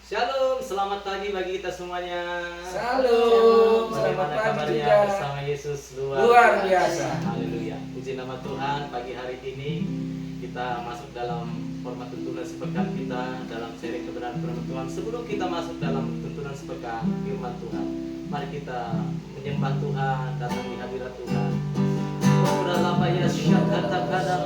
Shalom, selamat pagi bagi kita semuanya. Shalom, selamat Bagaimana pagi kabarnya juga. bersama Yesus Luar biasa. Haleluya. Puji nama Tuhan, pagi hari ini kita masuk dalam format tuntunan sepekan kita dalam seri kebenaran firman Tuhan. Sebelum kita masuk dalam tuntunan sepekan firman Tuhan, mari kita menyembah Tuhan, datang di hadirat Tuhan. Ora labaya syakata kadang.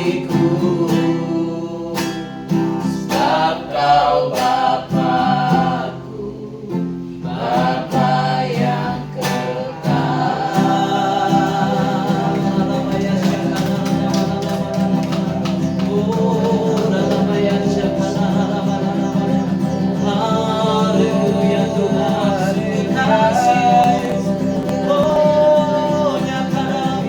hariku, sebab Kau Bapa-Ku, Bapa yang Haleluya Tuhan, kasih. Oh, nyatakan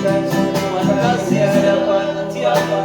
makasih Tuhan, makasih siapa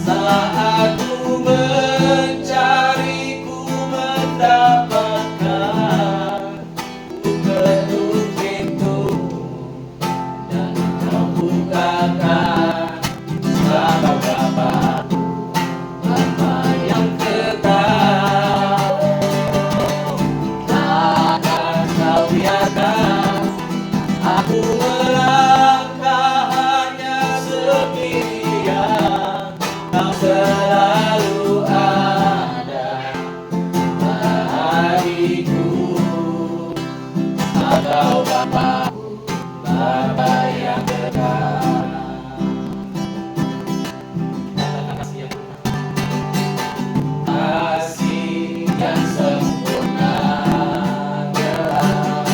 saat ku mencari ku mendapatkan, ku ketuk pintu dan Kau bukakan, sebab Bapa, Bapa yang kekal. Takkan Kau biarkan aku melangkah hanya sendirian. Kau selalu ada hariku, Kau Bapa-Ku, Bapa yang kekal. Katakan kasih yang benar, kasih yang sempurna telah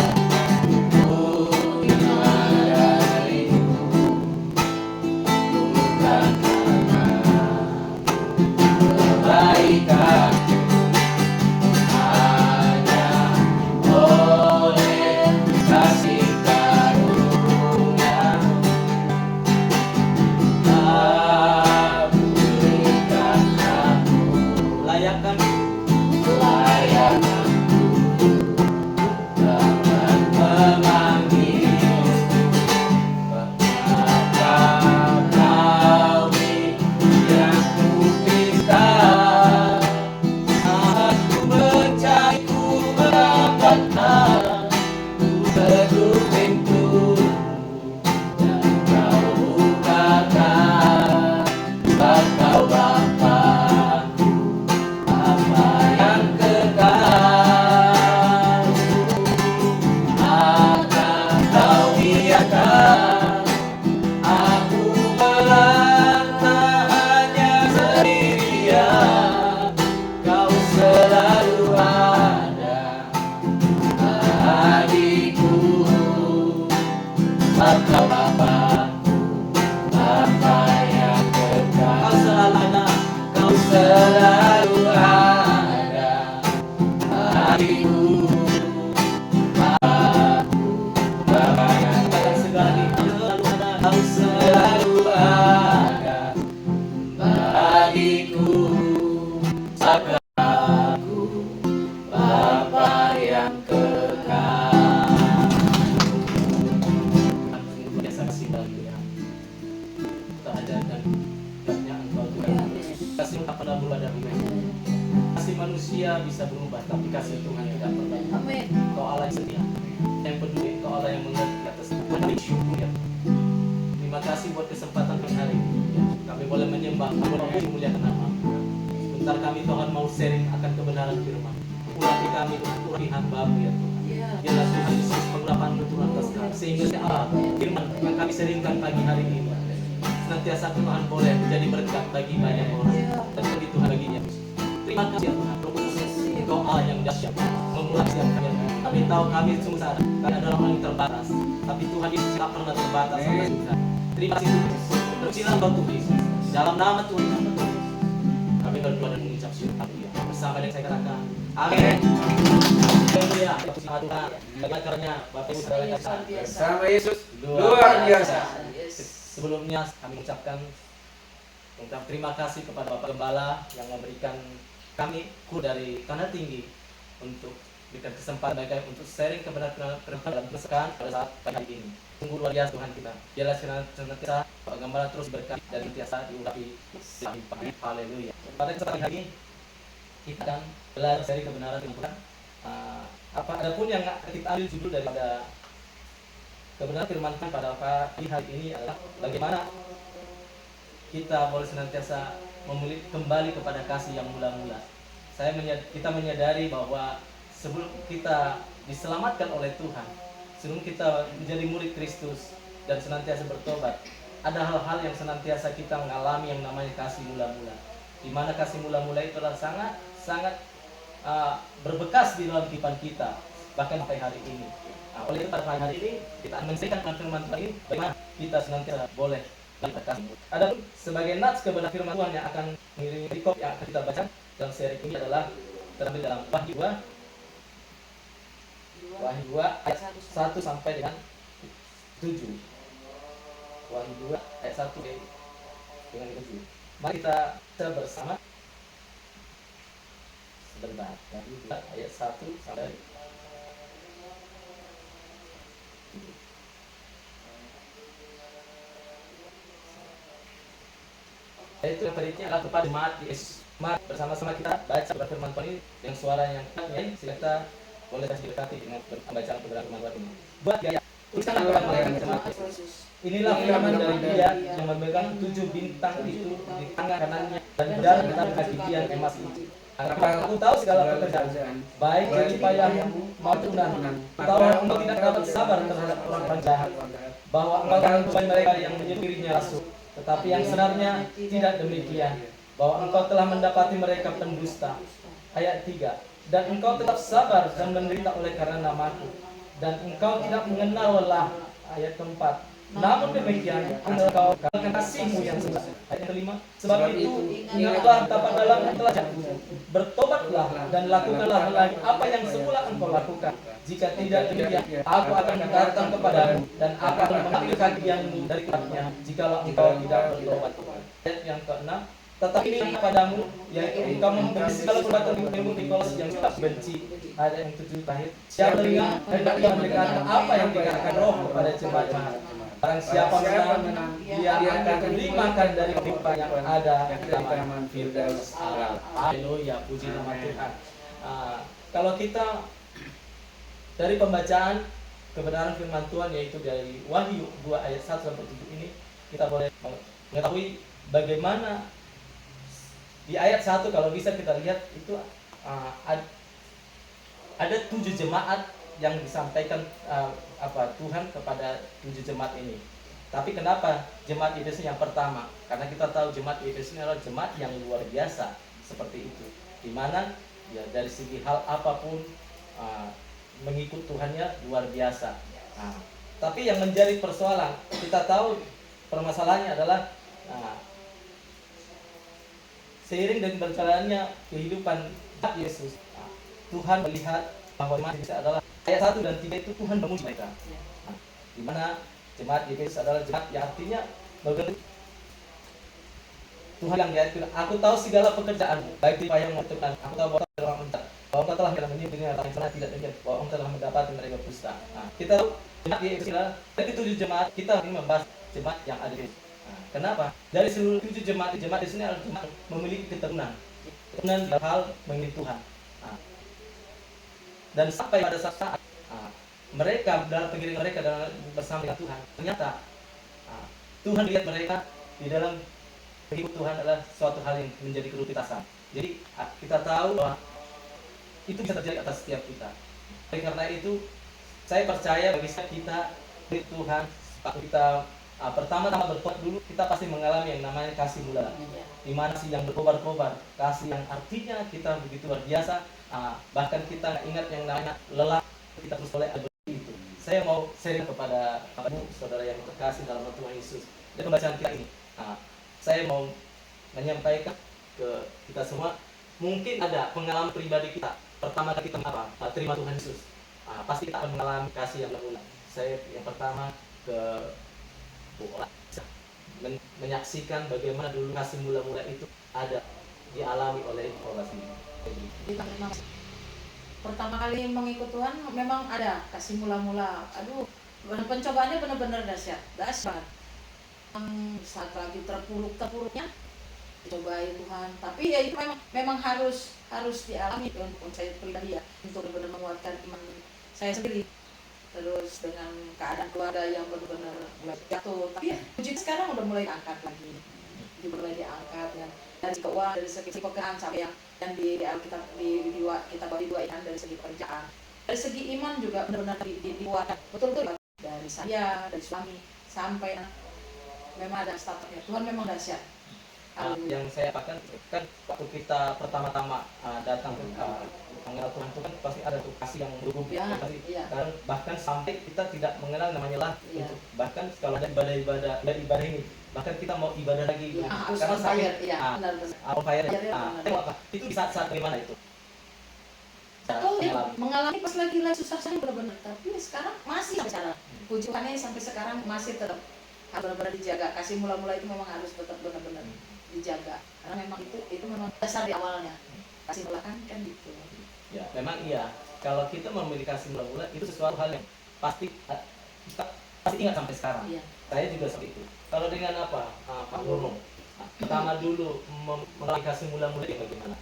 ku terima darimu, bukan kebaikan hanya oleh kasih karunia Tak berikan aku layakan dapat memanggil Bapa kami yang ku pinta. Aku mencari ku mendapatkan, ku ketuk pintu dan Kau bukakan, sebab Kau Bapa-Ku, Bapa yang kekal. Akan Kau biarkan aku melangkah hanya sendirian. Kau selalu ada hariku, Kau Bapa-Ku, Bapa yang kekal. Kau selalu ada hariku, Bapa-Ku, Bapa yang kekal. Kau selalu ada bagiku, Bapa-Ku, Bapa yang kekal. Biasa kasih bahagia, tak ada dan tidaknya Engkau Tuhan. Kasih tak pernah berubah dari kasih manusia bisa berubah, tapi kasih Tuhan tidak pernah. Amin. Kau Allah yang setia, yang peduli, Kau Allah yang mengerti atas kami syukur ya. Terima kasih buat kesempatan hari ini. Kami boleh menyembah, kami boleh memuliakan nama. Sebentar kami Tuhan mau sharing akan kebenaran firman. Urapi kami, urapi hamba-Mu ya Tuhan. Biarlah Tuhan Yesus pengurapan-Mu Tuhan atas kami. Sehingga firman yang kami sharingkan pagi hari ini senantiasa Tuhan boleh menjadi berkat bagi banyak Terima kasih ya Tuhan. Engkau Allah yang dahsyat, memulai setiap kami. Kami tahu kami sungguh sadar, kami adalah orang yang terbatas. Tapi Tuhan Yesus tak pernah terbatas sampai Tuhan. Terima kasih Tuhan. Terpujilah Engkau Tuhan Yesus. Dalam nama Tuhan kami berdoa dan mengucap syukur. Haleluya. Bersama dengan saya katakan, amin. Haleluya. Tuhan, bagaimana caranya Bapak Ibu Saudara kasih Bersama Yesus luar biasa. Sebelumnya kami ucapkan terima kasih kepada Bapak Gembala yang memberikan kami dari Tanah Tinggi untuk berikan kesempatan mereka untuk sharing kebenaran dalam kesekaan pada saat pagi ini. Sungguh luar biasa Tuhan kita. Biarlah senantiasa Bapak Gembala terus berkati dan senantiasa diurapi pagi. Haleluya. Pada kesempatan hari ini kita akan belajar sharing kebenaran Tuhan. Adapun yang kita ambil judul daripada kebenaran firman Tuhan pada pagi hari ini adalah bagaimana kita boleh senantiasa memilih kembali kepada kasih yang mula-mula. Kita menyadari bahwa sebelum kita diselamatkan oleh Tuhan, sebelum kita menjadi murid Kristus dan senantiasa bertobat, ada hal-hal yang senantiasa kita mengalami yang namanya kasih mula-mula. Di mana kasih mula-mula itu adalah sangat berbekas di dalam kehidupan kita bahkan sampai hari ini. Oleh itu pada hari ini kita akan menyampaikan firman Tuhan ini bagaimana kita senantiasa boleh kasih. Ada sebagai nats kebenaran firman Tuhan yang akan mengiringi rekop yang akan kita baca dalam seri ini adalah terambil dalam Wahyu 2 ayat 1 sampai dengan 7. Wahyu 2 ayat 1 dengan 7. Mari kita baca bersama sebentar. Wahyu 2 ayat 1 sampai 7. Itu yang berikutnya adalah kepada jemaat di Yesus. Mari bersama-sama kita baca firman Tuhan ini dengan suara yang nyanyi. Kita boleh kasih berkati dengan pembacaan kebenaran firman Tuhan ini. Buat gaya, tulisan orang melayan jemaat Yesus. Inilah firman dari Dia yang memegang 7 bintang itu di tangan kanannya dan dalam kaki Dia emas itu. Aku tahu segala pekerjaan, baik dari payahmu maupun tunan. Tahu engkau tidak dapat sabar terhadap orang jahat, bahwa engkau akan mempunyai mereka yang menyebut dirinya rasul. Tetapi yang sebenarnya tidak demikian, bahwa engkau telah mendapati mereka pendusta. Ayat 3. Dan engkau tetap sabar dan menderita oleh karena namaku, dan engkau tidak mengenal lelah. Ayat 4. Namun demikian engkau akan kasihmu yang sesat. Ayat 5. Sebab itu ingatlah betapa dalam telah jatuh, bertobatlah dan lakukanlah lagi apa yang semula engkau lakukan. Jika tidak demikian, aku akan datang kepadamu dan aku akan mengambil kakianmu dari tempatnya jikalau engkau tidak bertobat. Ayat yang ke-6. Tetapi ini kepadamu, yaitu engkau memberi segala perbuatan ilmu Nikolas yang suka benci. Ayat yang 7 terakhir. Siapa dengar hendak ia mendengarkan apa yang dikatakan Roh kepada jemaat-jemaat. Barang siapa menang, dia akan dimakan dari kehidupan yang ada di taman Firdaus Allah. Haleluya, puji nama Tuhan. Kalau kita dari pembacaan kebenaran firman Tuhan, yaitu dari Wahyu 2 ayat 1 sampai 7 ini, kita boleh mengetahui bagaimana di ayat 1 kalau bisa kita lihat itu ada 7 jemaat yang disampaikan Tuhan kepada 7 jemaat ini. Tapi kenapa jemaat Efesus yang pertama? Karena kita tahu jemaat Efesus ini adalah jemaat yang luar biasa seperti itu. Di mana ya dari segi hal apapun mengikut Tuhannya luar biasa. Tapi yang menjadi persoalan, kita tahu permasalahannya adalah seiring dengan berjalannya kehidupan Yesus, Tuhan melihat bahwa jemaat Efesus adalah ayat 1 dan 3 itu Tuhan memuji mereka. Di mana jemaat Efesus adalah jemaat yang artinya bagaimana Tuhan yang yaitu aku tahu segala pekerjaan baik di payah maupun tunan. Aku tahu bahwa orang mencat, bahwa engkau telah menyimpan dirinya orang sana tidak demikian, bahwa engkau telah mendapati mereka dusta. Kita tahu jemaat Efesus adalah dari 7 jemaat kita ini membahas jemaat yang ada di kenapa? Dari seluruh 7 jemaat di sini adalah jemaat memiliki keturunan dalam hal mengiring Tuhan. Dan sampai pada saat mereka dalam pengiringan mereka dalam bersama dengan Tuhan, ternyata Tuhan lihat mereka di dalam mengikut Tuhan adalah suatu hal yang menjadi kerutitasan. Jadi kita tahu bahwa itu bisa terjadi atas setiap kita. Oleh karena itu saya percaya bagi kita Tuhan kita pertama-tama bertobat dulu kita pasti mengalami yang namanya kasih mula. Di mana sih yang berkobar-kobar, kasih yang artinya kita begitu luar biasa, bahkan kita nggak ingat yang namanya lelah, kita terus oleh itu. Saya mau sharing kepada kamu saudara yang terkasih dalam Tuhan Yesus. Dan pembacaan kita ini, saya mau menyampaikan ke kita semua, mungkin ada pengalaman pribadi kita. Pertama kita terima Tuhan Yesus, pasti kita akan mengalami kasih yang berulang. Saya yang pertama ke menyaksikan bagaimana dulu kasih mula-mula itu ada dialami oleh informasi. Pertama kali mengikut Tuhan memang ada kasih mula-mula. Aduh, pencobaannya benar-benar dahsyat banget. Saat lagi terpuruknya dicobai Tuhan. Tapi ya itu memang harus dialami untuk saya pribadi ya, untuk benar-benar menguatkan iman saya sendiri. Terus dengan keadaan keluarga yang benar-benar mulai jatuh, tapi ya puji sekarang udah mulai diangkat lagi, mulai diangkat ya, dari keuangan, dari segi pekerjaan sampai yang di Alkitab kita bawa diduakan dari segi pekerjaan, dari segi iman juga benar-benar dibuat betul-betul dari saya, dari suami sampai memang ada starternya. Tuhan memang dahsyat. Yang saya apakan kan waktu kita pertama-tama datang mengenal Tuhan itu kan pasti ada tuh kasih yang berhubung dan bahkan sampai kita tidak mengenal namanya lah bahkan kalau ada ibadah ini bahkan kita mau ibadah lagi karena sampai itu di saat dimana itu mengalami pas lagi susah benar-benar, tapi sekarang masih sampai sekarang puji Tuhan sampai sekarang masih tetap benar-benar dijaga. Kasih mula-mula itu memang harus tetap benar-benar dijaga karena memang itu memang dasar di awalnya. Kasih mula kan gitu ya. Memang iya, kalau kita memiliki kasih mula-mula itu sesuatu hal yang pasti kita pasti ingat sampai sekarang. Saya juga seperti itu. Kalau dengan Pak Nurung, pertama dulu mengalami kasih mula-mula itu bagaimana?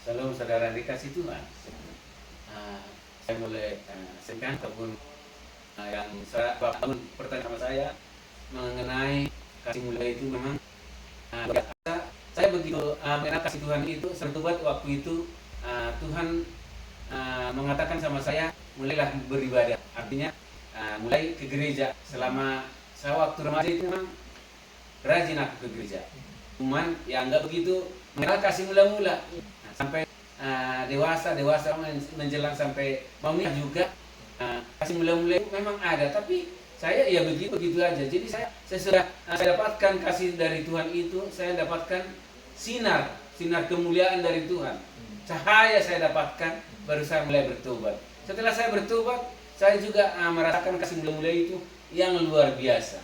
Salam saudara dikasih Tuhan. Saya mulai sekian tahun yang tahun pertama saya mengenai kasih mula itu memang saya begitu mengenal kasih Tuhan itu sertubat waktu itu Tuhan mengatakan sama saya mulailah beribadah, artinya mulai ke gereja. Selama saya waktu remaja itu memang rajin aku ke gereja, cuman ya nggak begitu mengenal kasih mula-mula sampai dewasa menjelang sampai mau nikah juga kasih mula-mula itu memang ada, tapi saya ya begitu aja. Jadi saya sudah saya dapatkan kasih dari Tuhan itu, saya dapatkan sinar kemuliaan dari Tuhan, cahaya saya dapatkan, baru saya mulai bertobat. Setelah saya bertobat, saya juga merasakan kasih mula-mula itu yang luar biasa.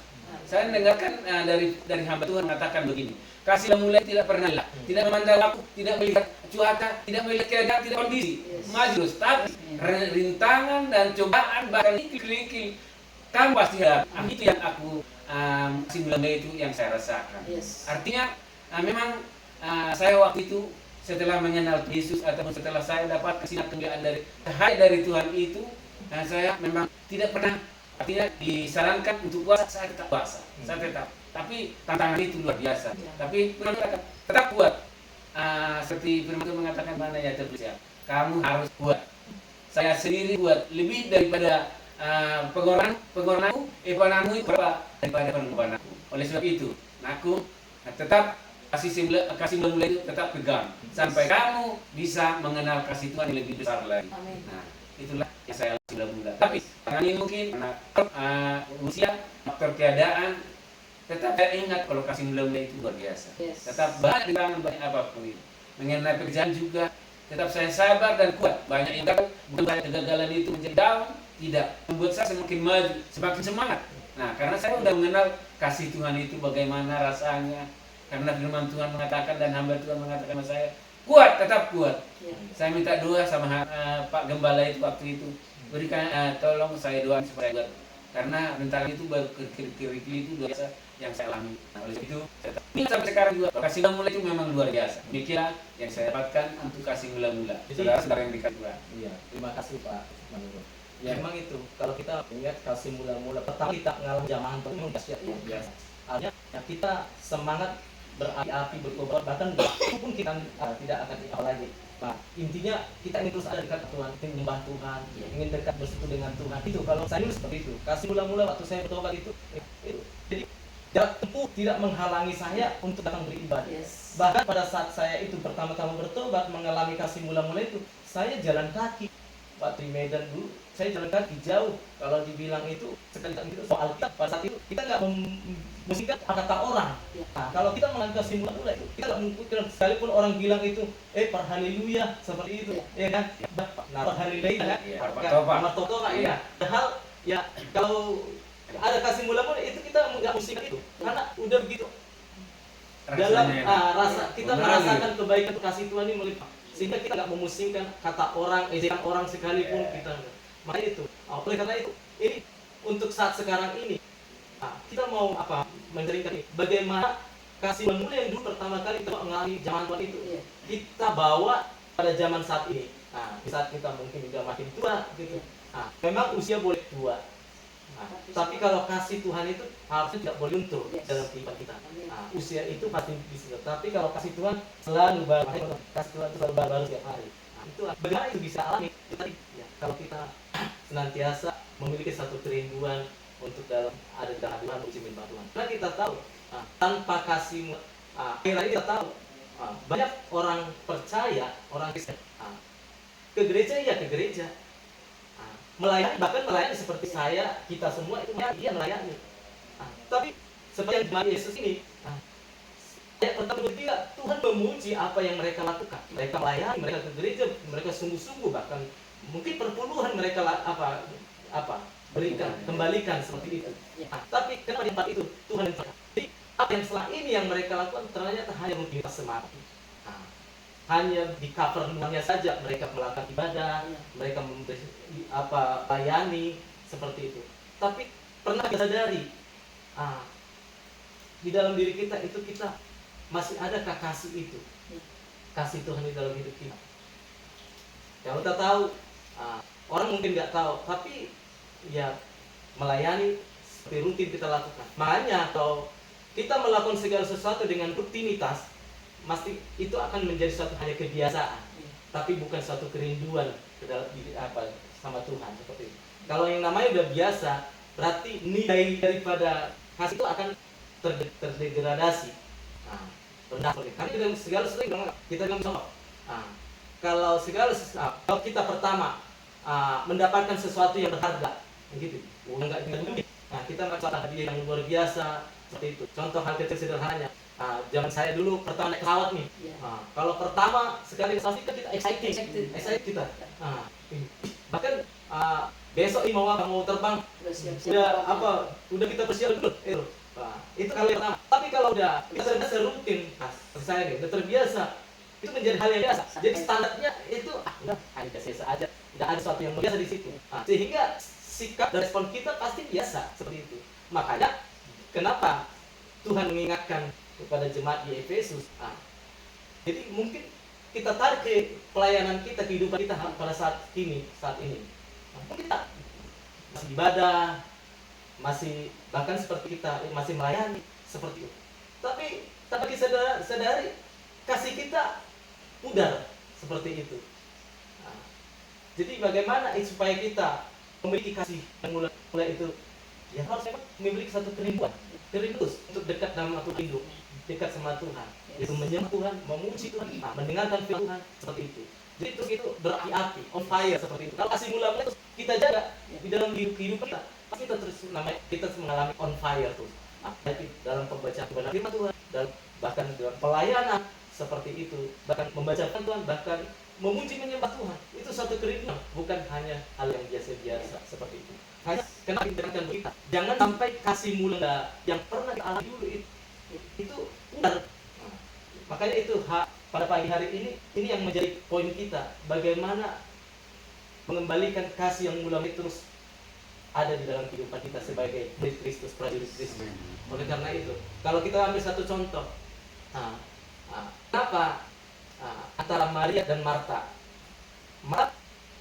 Saya mendengarkan dari hamba Tuhan mengatakan begini, kasih mula tidak pernah hilang, tidak memandang waktu, tidak melihat cuaca, tidak melihat keadaan, tidak kondisi, maju, tapi rintangan dan cobaan bahkan ikil kamu pasti ada. Itu yang aku kasih mula itu yang saya rasakan. Artinya memang saya waktu itu setelah mengenal Yesus ataupun setelah saya dapat sinar kemuliaan dari cahaya dari Tuhan itu, saya memang tidak pernah, artinya disarankan untuk puasa, saya tetap puasa, saya tetap. Tapi tantangan itu luar biasa. Tapi Firman tetap kuat. Seperti Firman Tuhan mengatakan mana ya tertulis ya, kamu harus kuat. Saya sendiri kuat lebih daripada pengorbananku, evananmu itu berapa daripada pengorbananku. Oleh sebab itu, aku tetap kasih mula itu tetap pegang sampai kamu bisa mengenal kasih Tuhan yang lebih besar lagi. Nah, itulah yang saya mula. Tapi ini mungkin karena usia, faktor keadaan, tetap saya ingat kalau kasih mula itu luar biasa. Tetap banyak apapun itu. Mengenai pekerjaan juga, tetap saya sabar dan kuat. Banyak yang gagal, bukan banyak kegagalan itu menjadi down, tidak membuat saya semakin maju, semakin semangat. Nah, karena saya sudah mengenal kasih Tuhan itu bagaimana rasanya. Karena firman Tuhan mengatakan dan hamba Tuhan mengatakan sama saya, kuat, tetap kuat. Saya minta doa sama Pak Gembala itu waktu itu, berikan tolong saya doa supaya kuat. Karena rintangan itu berkiri-kiri itu biasa yang saya alami. Nah, oleh itu saya sampai sekarang juga kasih mula itu memang luar biasa. Demikian yang saya dapatkan untuk kasih mula-mula. Saudara yang dikasih Tuhan. Iya, terima kasih Pak Manurung. Ya memang itu, kalau kita ingat kasih mula-mula pertama kita mengalami jamaah itu memang dahsyat luar biasa. Artinya ya, kita semangat berapi-api, berkobar, bahkan itu pun kita tidak akan apa lagi. Nah, intinya kita ingin terus ada dekat Tuhan, ingin menyembah Tuhan, ingin dekat bersekutu dengan Tuhan. Itu kalau saya dulu seperti itu. Kasih mula-mula waktu saya bertobat itu. Jadi jarak tempuh tidak menghalangi saya untuk datang beribadah. Yes. Bahkan pada saat saya itu pertama-tama bertobat mengalami kasih mula-mula itu, saya jalan kaki. Waktu di Medan dulu, saya jalan kaki jauh. Kalau dibilang itu sekali itu soal kita pada saat itu kita nggak memusingkan kata orang. Nah, kalau kita mengalami kasih mula-mula itu, kita nggak mungkin sekalipun orang bilang itu, haleluya seperti itu, ya kan? Nah, haleluya kan? Partotoba ya. Padahal ya kalau ada kasih mula-mula itu kita nggak musingkan itu, karena udah begitu dalam rasa kita merasakan kebaikan kasih Tuhan ini melimpah, sehingga kita nggak memusingkan kata orang, ejekan orang sekalipun kita. Makanya itu, oleh karena itu, ini untuk saat sekarang ini, kita mau menceritakan ini, bagaimana kasih mula yang dulu pertama kali kita mengalami zaman Tuhan itu, kita bawa pada zaman saat ini. Di saat kita mungkin juga makin tua, gitu. Memang usia boleh tua. Tapi kalau kasih Tuhan itu harusnya tidak boleh luntur dalam kehidupan kita. Usia itu pasti bisa. Tapi kalau kasih Tuhan selalu baru, kasih Tuhan itu selalu baru setiap hari. Itu bagaimana itu bisa alami? Kalau kita senantiasa memiliki satu kerinduan untuk ada dalam Tuhan, untuk menyembah Tuhan. Karena kita tahu tanpa kasih, akhirnya kita tahu banyak orang percaya, orang Kristen ke gereja ke gereja. Melayani, bahkan melayani seperti saya, kita semua itu melayani. Tapi seperti yang jemaat Yesus ini, ayat pertama ketiga, Tuhan memuji apa yang mereka lakukan. Mereka melayani, mereka ke gereja, mereka sungguh-sungguh, bahkan mungkin perpuluhan mereka berikan, kembalikan seperti itu. Tapi kenapa di tempat itu Tuhan yang jadi apa yang setelah ini yang mereka lakukan ternyata hanya rutinitas semata. Hanya di cover-nya saja mereka melakukan ibadah, mereka layani seperti itu. Tapi pernah kita sadari di dalam diri kita itu kita masih ada kasih itu, kasih Tuhan di dalam hidup kita. Kalau kita tahu, orang mungkin nggak tahu, tapi ya melayani seperti rutin kita lakukan. Makanya kalau kita melakukan segala sesuatu dengan rutinitas, pasti itu akan menjadi suatu hanya kebiasaan, tapi bukan suatu kerinduan sama Tuhan seperti itu. Kalau yang namanya udah biasa, berarti nilai daripada kasih itu akan terdegradasi. Karena kita segala sesuatu kita bilang sama. Kalau kita pertama mendapatkan sesuatu yang berharga, gitu, kita mendapatkan hadiah yang luar biasa seperti itu. Contoh hal kecil sederhananya. Zaman saya dulu pertama naik pesawat nih. Kalau pertama sekali pesawat kita excited kita. Bahkan besok ini mau terbang, udah kita persiapan dulu. Itu kali pertama. Tapi kalau udah kita terbiasa rutin, saya nih udah terbiasa, itu menjadi hal yang biasa. Jadi standarnya itu hanya biasa aja. Tidak ada sesuatu yang biasa di situ. Sehingga sikap dan respon kita pasti biasa seperti itu. Makanya kenapa Tuhan mengingatkan kepada jemaat di Efesus. Jadi mungkin kita tarik ke pelayanan kita, kehidupan kita pada saat ini. Mungkin kita masih ibadah, masih bahkan seperti kita masih melayani seperti itu. Tapi kita sadari kasih kita pudar seperti itu. Jadi bagaimana supaya kita memiliki kasih yang mulai itu? Ya harus memiliki satu kerinduan untuk dekat dalam waktu hidup, dekat sama Tuhan, yaitu menyembah Tuhan, memuji Tuhan, mendengarkan firman Tuhan seperti itu. Jadi terus itu berapi-api, on fire seperti itu. Kalau kasih mula-mula itu kita jaga di dalam hidup kita, pasti kita mengalami on fire tuh. Baik dalam pembacaan firman Tuhan, bahkan dalam pelayanan seperti itu, bahkan membacakan Tuhan, bahkan memuji menyembah Tuhan. Itu satu kerinduan, bukan hanya hal yang biasa-biasa seperti itu. Kenapa ditekankan kita? Jangan sampai kasih mula yang pernah dialami dulu itu benar. Makanya itu pada pagi hari ini yang menjadi poin kita. Bagaimana mengembalikan kasih yang mula terus ada di dalam kehidupan kita sebagai murid Kristus, prajurit Kristus. Oleh karena itu, kalau kita ambil satu contoh, kenapa antara Maria dan Marta? Marta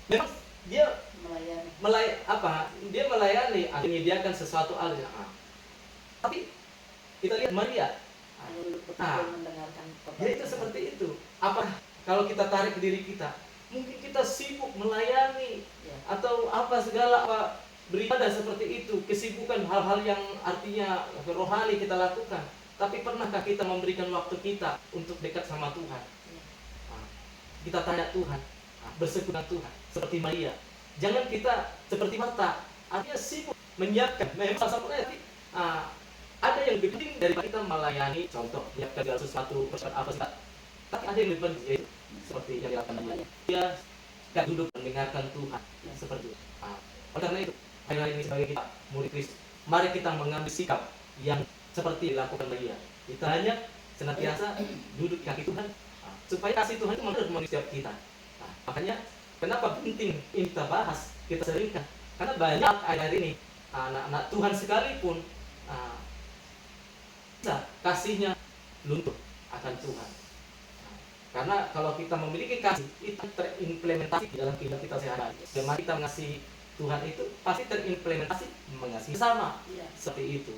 memang dia melayani, menyediakan sesuatu hal. Tapi kita lihat Maria, hanya duduk Nah, betul mendengarkan Ya itu seperti itu. Apa kalau kita tarik diri kita, mungkin kita sibuk melayani Ya. atau apa segala apa beribadah seperti itu, kesibukan hal-hal yang artinya rohani kita lakukan. Tapi pernahkah kita memberikan waktu kita untuk dekat sama Tuhan? Ya. Nah, kita tanya Tuhan, bersekutu dengan Tuhan seperti Maria. Jangan kita seperti Marta, artinya sibuk menyiapkan. Memang sama-sama tapi ada yang lebih penting daripada kita melayani, contoh menyiapkan segala sesuatu persiapan apa sih. Tapi ada yang lebih penting, yaitu seperti yang dilakukan Maria. Dia tidak duduk mendengarkan Tuhan seperti itu. Oleh karena itu, hari ini sebagai kita murid Kristus, mari kita mengambil sikap yang seperti dilakukan Maria. Kita hanya senantiasa duduk di kaki Tuhan, supaya kasih Tuhan itu mengalir melalui setiap kita. Makanya kenapa penting ini kita bahas, kita seringkan, karena banyak akhir ini anak-anak Tuhan sekalipun kasihnya luntur akan Tuhan. Karena kalau kita memiliki kasih, itu terimplementasi di dalam kehidupan kita sehari-hari. Bagaimana kita mengasihi Tuhan itu pasti terimplementasi mengasihi sama. Seperti itu.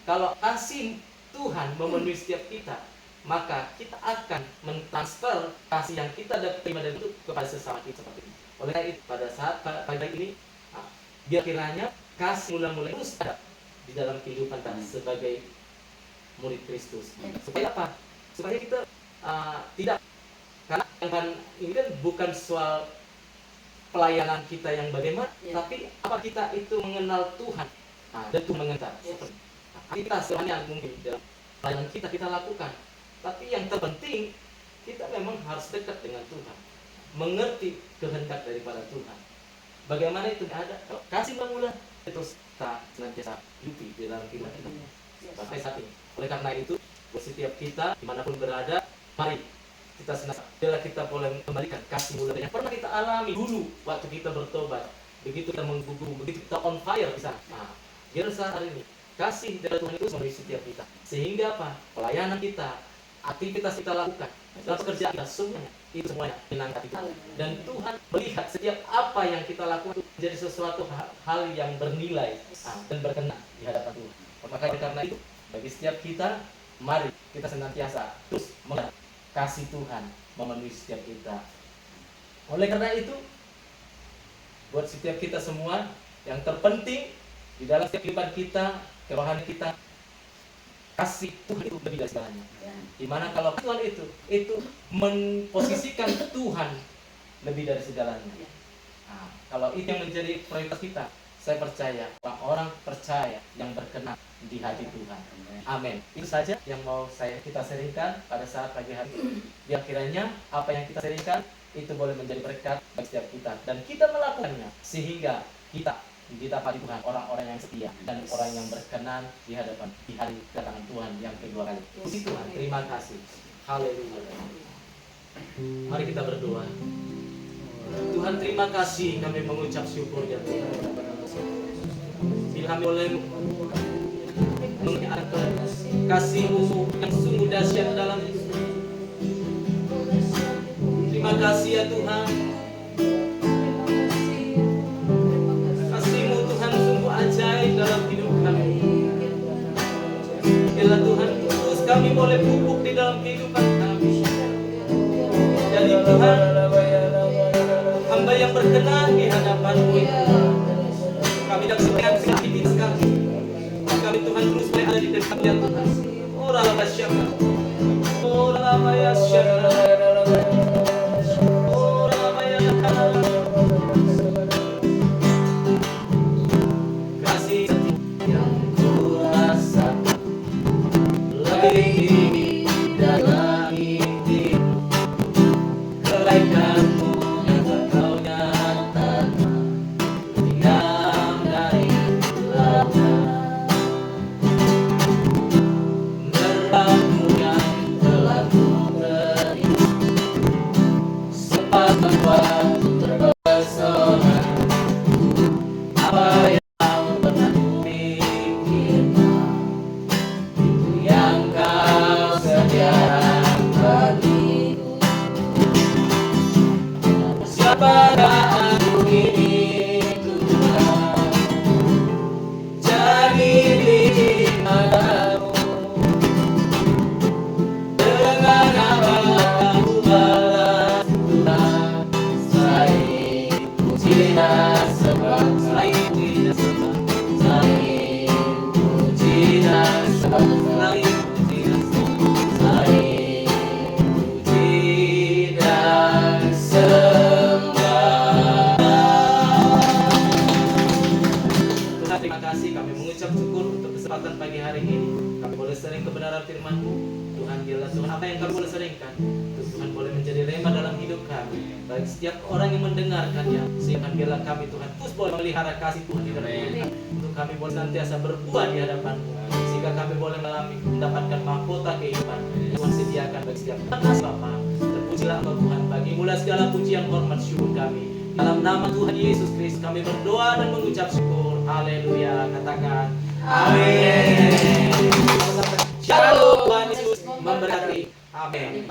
Kalau kasih Tuhan memenuhi setiap kita, maka kita akan mentransfer kasih yang kita dapat terima dari itu kepada sesama kita seperti itu. Oleh karena itu, pada saat pagi ini, biar kiranya kasih mula-mula terus ada di dalam kehidupan kita sebagai murid Kristus. Supaya apa? Supaya kita tidak, karena kan ini kan bukan soal pelayanan kita yang bagaimana, tapi apa kita itu mengenal Tuhan dan Tuhan mengenal kita. Kita semuanya mungkin dalam pelayanan kita lakukan, tapi yang terpenting kita memang harus dekat dengan Tuhan, mengerti kehendak daripada Tuhan. Bagaimana itu ada? Kasih mula terus kita senantiasa hidup di dalam kehidupan kita sampai saat ini. Oleh karena itu, buat setiap kita dimanapun berada, mari kita senantiasa kita boleh kembalikan kasih mula yang pernah kita alami dulu waktu kita bertobat. Begitu kita menggugur, begitu kita on fire di sana. Biar saat hari ini kasih dari Tuhan itu memenuhi setiap kita, sehingga apa? Pelayanan kita, aktivitas kita lakukan, dalam pekerjaan kita semuanya itu semuanya menangkat kita. Dan Tuhan melihat setiap apa yang kita lakukan itu menjadi sesuatu hal yang bernilai dan berkenan di hadapan Tuhan. Maka karena itu, bagi setiap kita, mari kita senantiasa terus mengenal kasih Tuhan memenuhi setiap kita. Oleh karena itu, buat setiap kita semua, yang terpenting di dalam setiap kehidupan kita, kerohanian kita, kasih Tuhan itu lebih dari segalanya. Dimana kalau Tuhan itu memposisikan Tuhan lebih dari segalanya. Kalau itu yang menjadi prioritas kita, saya percaya orang percaya yang berkenan di hati Tuhan. Amin. Itu saja yang mau kita sharingkan pada saat pagi hari ini. Biar kiranya apa yang kita sharingkan itu boleh menjadi berkat bagi setiap kita, dan kita melakukannya sehingga kita didapati Tuhan orang-orang yang setia dan orang yang berkenan di hadapan di hari kedatangan Tuhan yang kedua kali. Puji Tuhan, terima kasih. Haleluya. Mari kita berdoa. Tuhan, terima kasih, kami mengucap syukur ya Tuhan. Bila kami boleh mengingat kasih-Mu yang sungguh dahsyat dalam hidup. Terima kasih ya Tuhan. Kasih-Mu Tuhan sungguh ajaib dalam hidup kami. Bila Tuhan terus kami boleh pupuk di dalam kehidupan kami. Jadi Tuhan, hamba yang berkenan di hadapan-Mu. Kami tidak segan aktivitas kami. Kami Tuhan terus boleh ada di dekat ya Tuhan. Ora lama syaka. Ora lama ya syaka. Ora lama ya syaka. Kasih yang kurasakan lebih tinggi dalam hidup. Kebaikan-Mu yang Kau nyatakan diam dari lautan. Berlaku yang telah Ku terima. Tuhan boleh menjadi rema dalam hidup kami. Bagi setiap orang yang mendengarkannya, sehingga biarlah kami Tuhan terus boleh melihara kasih Tuhan di dalam hidup kami. Untuk kami boleh senantiasa berbuat di hadapan-Mu, sehingga kami boleh mendapatkan mahkota kehidupan Tuhan sediakan bagi setiap anak Bapa. Terpujilah Engkau Tuhan, bagi-Mu segala pujian, hormat, syukur kami. Dalam nama Tuhan Yesus Kristus kami berdoa dan mengucap syukur. Haleluya. Katakan amin. Shalom. Tuhan Yesus memberkati. Amin.